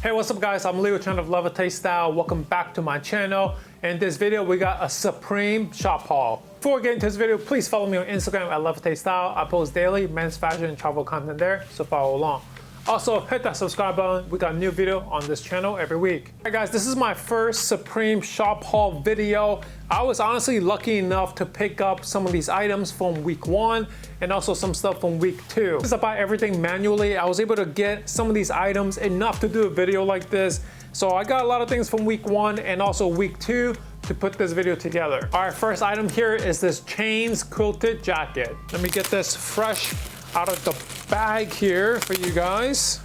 Hey, what's up guys? I'm Leo, channel of Levitate Style. Welcome back to my channel. In this video, we got a Supreme shop haul. Before we get into this video, please follow me on Instagram at Levitate Style. I post daily men's fashion and travel content there, so follow along. Also, hit that subscribe button. We got a new video on this channel every week. Alright guys, this is my first Supreme shop haul video. I was honestly lucky enough to pick up some of these items from week 1 and also some stuff from week 2. Since I buy everything manually, I was able to get some of these items enough to do a video like this. So I got a lot of things from week 1 and also week 2 to put this video together. Alright, first item here is this Chains Quilted jacket. Let me get this fresh out of the bag here for you guys.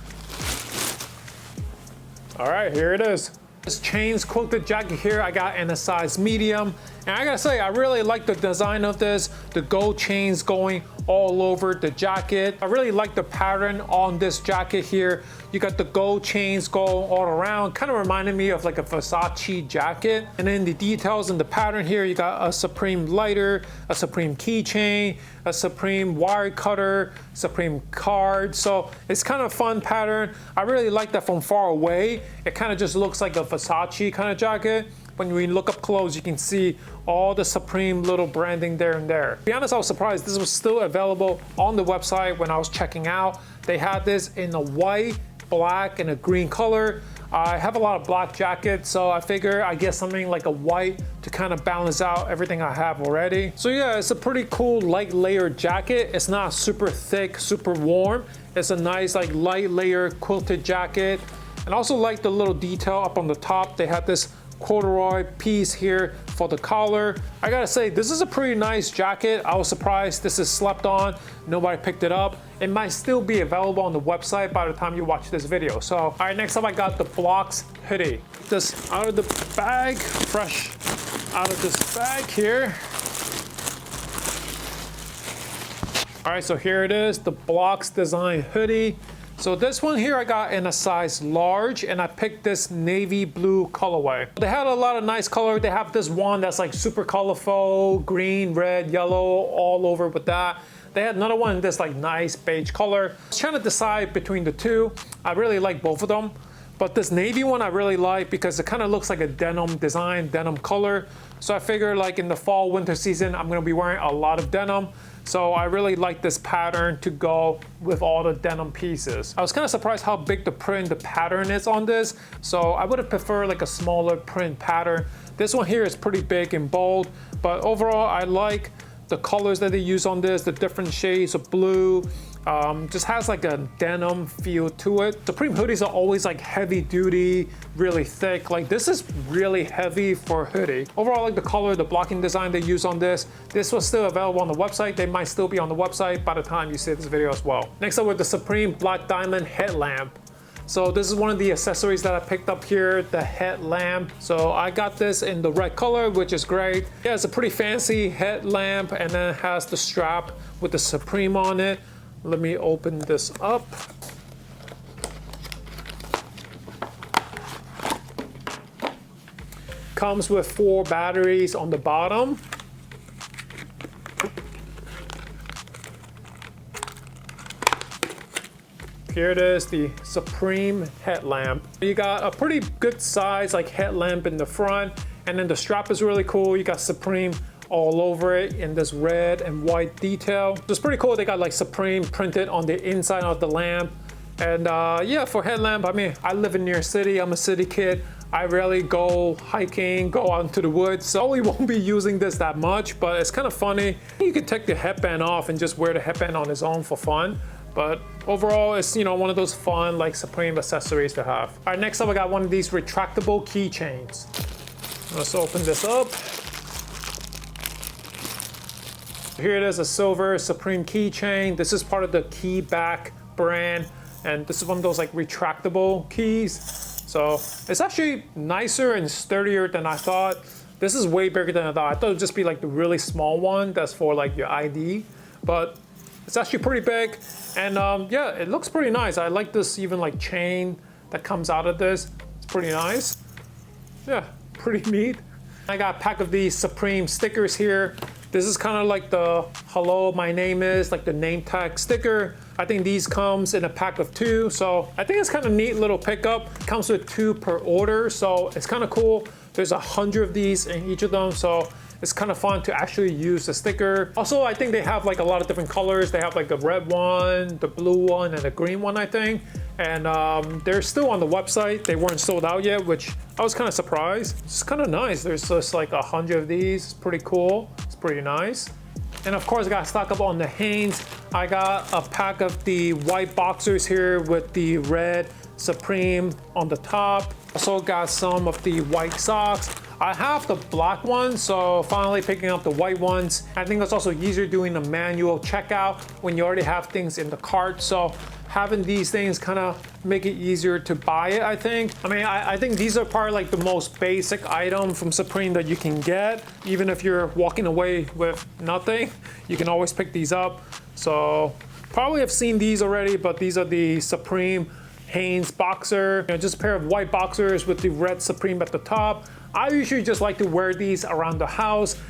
All right, here it is. This Chains Quilted jacket here I got in a size medium. And I gotta say, I really like the design of this. The gold chains going all over the jacket. I really like the pattern on this jacket here. You got the gold chains going all around. Kind of reminded me of like a Versace jacket. And then the details in the pattern here, you got a Supreme lighter, a Supreme keychain, a Supreme wire cutter, Supreme card. So it's kind of fun pattern. I really like that from far away. It kind of just looks like a Versace kind of jacket. When we look up close, you can see all the Supreme little branding there and there. To be honest, I was surprised this was still available on the website when I was checking out. They had this in a white, black, and a green color. I have a lot of black jackets, so I figure I get something like a white to kind of balance out everything I have already. So yeah, it's a pretty cool light layer jacket. It's not super thick, super warm. It's a nice like light layer quilted jacket. And I also like the little detail up on the top. They had this corduroy piece here for the collar. I gotta say, this is a pretty nice jacket. I was surprised this is slept on. Nobody picked it up. It might still be available on the website by the time you watch this video. So, all right, next up I got the Blox Hoodie. This out of the bag, fresh out of this bag here. All right, so here it is, the Blox design hoodie. So this one here I got in a size large, and I picked this navy blue colorway. They had a lot of nice color. They have this one that's like super colorful, green, red, yellow, all over with that. They had another one in this like nice beige color. I was trying to decide between the two. I really like both of them, but this navy one I really like because it kind of looks like a denim design, denim color. So I figured like in the fall, winter season, I'm gonna be wearing a lot of denim. So I really like this pattern to go with all the denim pieces. I was kind of surprised how big the print, the pattern is on this. So I would have preferred like a smaller print pattern. This one here is pretty big and bold, but overall I like the colors that they use on this, the different shades of blue. Just has like a denim feel to it. Supreme hoodies are always like heavy duty, really thick. Like this is really heavy for a hoodie. Overall, I like the color, the blocking design they use on this. This was still available on the website. They might still be on the website by the time you see this video as well. Next up with the Supreme Black Diamond headlamp. So this is one of the accessories that I picked up here, the headlamp. So I got this in the red color, which is great. Yeah, it's a pretty fancy headlamp, and then it has the strap with the Supreme on it. Let me open this up. Comes with 4 batteries on the bottom. Here it is, the Supreme headlamp. You got a pretty good size like headlamp in the front, and then the strap is really cool. You got Supreme all over it in this red and white detail. It's pretty cool. They got like Supreme printed on the inside of the lamp. And yeah, for headlamp, I mean, I live in New York City. I'm a city kid. I rarely go hiking, go out into the woods. So I probably won't be using this that much, but it's kind of funny. You can take the headband off and just wear the headband on its own for fun. But overall, it's, you know, one of those fun like Supreme accessories to have. All right, next up, I got one of these retractable keychains. Let's open this up. Here it is, a silver Supreme keychain. This is part of the Keyback brand, and this is one of those like retractable keys. So it's actually nicer and sturdier than I thought. This is way bigger than I thought. I thought it would just be like the really small one that's for like your ID, but it's actually pretty big. And yeah, it looks pretty nice. I like this even like chain that comes out of this. It's pretty nice. Yeah, pretty neat. I got a pack of these Supreme stickers here. This is kind of like the hello, my name is, like the name tag sticker. I think these comes in a pack of 2, so I think it's kind of neat little pickup. Comes with 2 per order, so it's kind of cool. There's 100 of these in each of them, so it's kind of fun to actually use the sticker. Also, I think they have like a lot of different colors. They have like the red one, the blue one, and the green one, I think. And they're still on the website. They weren't sold out yet, which I was kind of surprised. It's kind of nice. There's just like 100 of these. It's pretty cool. It's pretty nice. And of course, I got stock up on the Hanes. I got a pack of the white boxers here with the red Supreme on the top. Also got some of the white socks. I have the black ones, so finally picking up the white ones. I think it's also easier doing a manual checkout when you already have things in the cart. So having these things kind of make it easier to buy it, I think. I mean, I think these are probably like the most basic item from Supreme that you can get. Even if you're walking away with nothing, you can always pick these up. So probably have seen these already, but these are the Supreme Hanes boxer. You know, just a pair of white boxers with the red Supreme at the top. I usually just like to wear these around the house.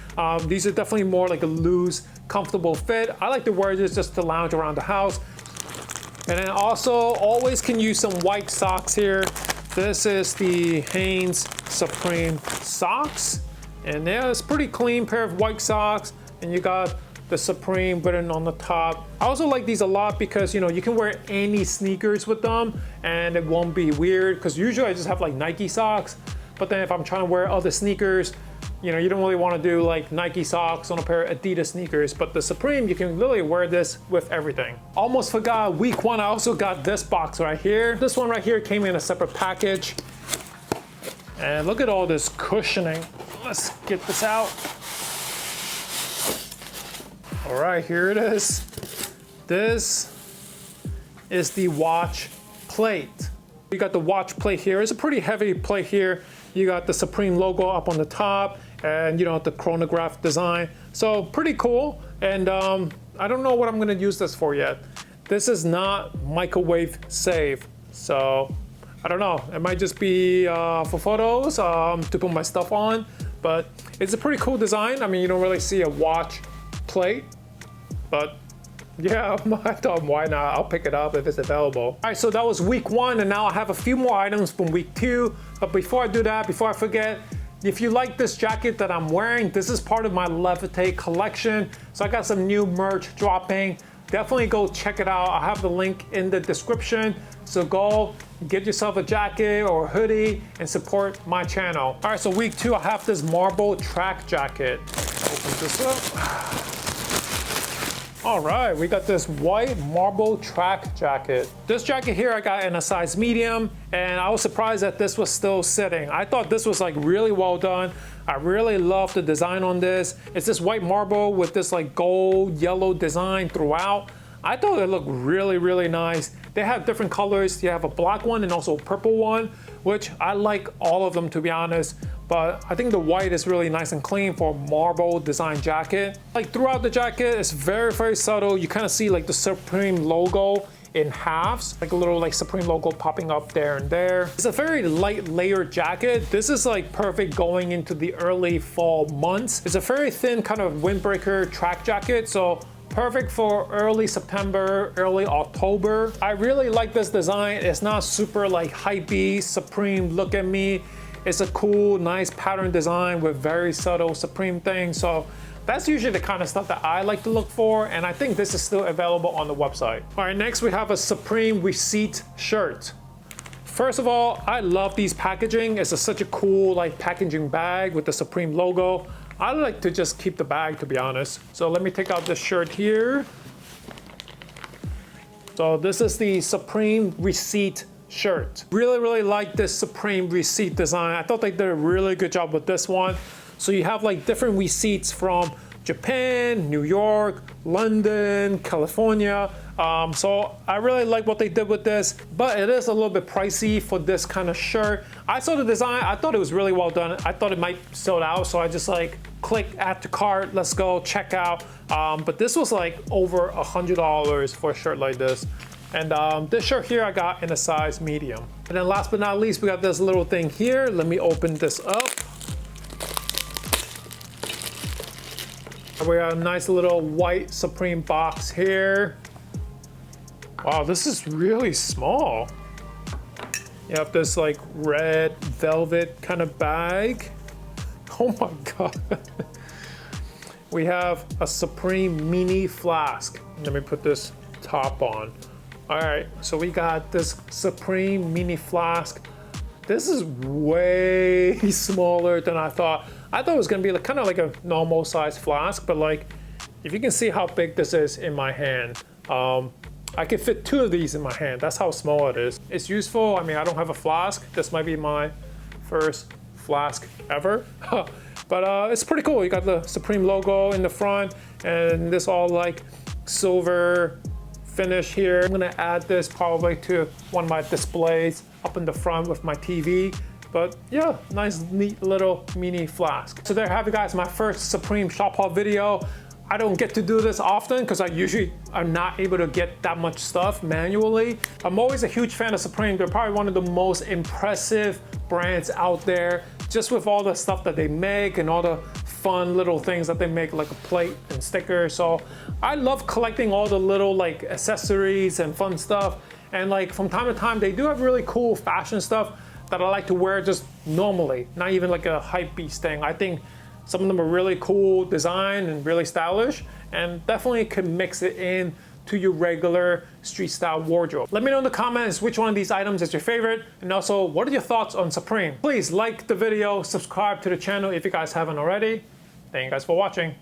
These are definitely more like a loose, comfortable fit. I like to wear this just to lounge around the house. And then also always can use some white socks here. This is the Hanes Supreme socks. And yeah, it's a pretty clean pair of white socks. And you got the Supreme written on the top. I also like these a lot because, you know, you can wear any sneakers with them and it won't be weird, because usually I just have like Nike socks. But then if I'm trying to wear other sneakers, you know, you don't really want to do like Nike socks on a pair of Adidas sneakers. But the Supreme, you can literally wear this with everything. Almost forgot, week 1, I also got this box right here. This one right here came in a separate package. And look at all this cushioning. Let's get this out. All right, here it is. This is the watch plate. You got the watch plate here. It's a pretty heavy plate here. You got the Supreme logo up on the top and, you know, the chronograph design. So pretty cool. And I don't know what I'm gonna use this for yet. This is not microwave safe. So I don't know. It might just be for photos to put my stuff on, but it's a pretty cool design. I mean, you don't really see a watch plate, but yeah, I thought, why not? I'll pick it up if it's available. All right, so that was week 1, and now I have a few more items from week 2. But before I do that, before I forget, if you like this jacket that I'm wearing, this is part of my Levitate collection. So I got some new merch dropping. Definitely go check it out. I'll have the link in the description. So go get yourself a jacket or a hoodie and support my channel. All right, so week 2, I have this marble track jacket. Open this up. All right, we got this white marble track jacket. This jacket here I got in a size medium, and I was surprised that this was still sitting. I thought this was like really well done. I really love the design on this. It's this white marble with this like gold yellow design throughout. I thought it looked really, really nice. They have different colors. You have a black one and also a purple one, which I like all of them, to be honest. But I think the white is really nice and clean for a marble design jacket. Like throughout the jacket, it's very, very subtle. You kind of see like the Supreme logo in halves, like a little like Supreme logo popping up there and there. It's a very light layered jacket. This is like perfect going into the early fall months. It's a very thin kind of windbreaker track jacket, so perfect for early September, early October. I really like this design. It's not super like hypey, Supreme, look at me. It's a cool, nice pattern design with very subtle Supreme things. So that's usually the kind of stuff that I like to look for, and I think this is still available on the website. All right, next we have a Supreme receipt shirt. First of all, I love these packaging. It's such a cool like packaging bag with the Supreme logo. I like to just keep the bag, to be honest. So let me take out this shirt here. So this is the Supreme receipt shirt. Really, really like this Supreme receipt design. I thought they did a really good job with this one. So you have like different receipts from Japan, New York, London, California. So I really like what they did with this, but it is a little bit pricey for this kind of shirt. I saw the design, I thought it was really well done. I thought it might sell out, so I just like click add to cart, let's go check out. But this was like over $100 for a shirt like this. And this shirt here I got in a size medium. And then last but not least, we got this little thing here. Let me open this up. We got a nice little white Supreme box here. Wow, this is really small. You have this like red velvet kind of bag. Oh my God. We have a Supreme mini flask. Let me put this top on. All right, so we got this Supreme mini flask. This is way smaller than I thought. I thought it was gonna be like, kind of like a normal size flask, but like, if you can see how big this is in my hand, I could fit 2 of these in my hand. That's how small it is. It's useful. I mean, I don't have a flask. This might be my first flask ever. But it's pretty cool. You got the Supreme logo in the front and this all like silver finish here. I'm gonna add this probably to one of my displays up in the front with my TV. But yeah, nice, neat little mini flask. So there you have it, guys, my first Supreme shop haul video. I don't get to do this often because I usually am not able to get that much stuff manually. I'm always a huge fan of Supreme. They're probably one of the most impressive brands out there, just with all the stuff that they make and all the fun little things that they make, like a plate and stickers. So I love collecting all the little like accessories and fun stuff. And like from time to time, they do have really cool fashion stuff that I like to wear just normally, not even like a hype beast thing. I think some of them are really cool design and really stylish, and definitely can mix it in to your regular street style wardrobe. Let me know in the comments which one of these items is your favorite, and also what are your thoughts on Supreme. Please like the video, subscribe to the channel if you guys haven't already. Thank you guys for watching.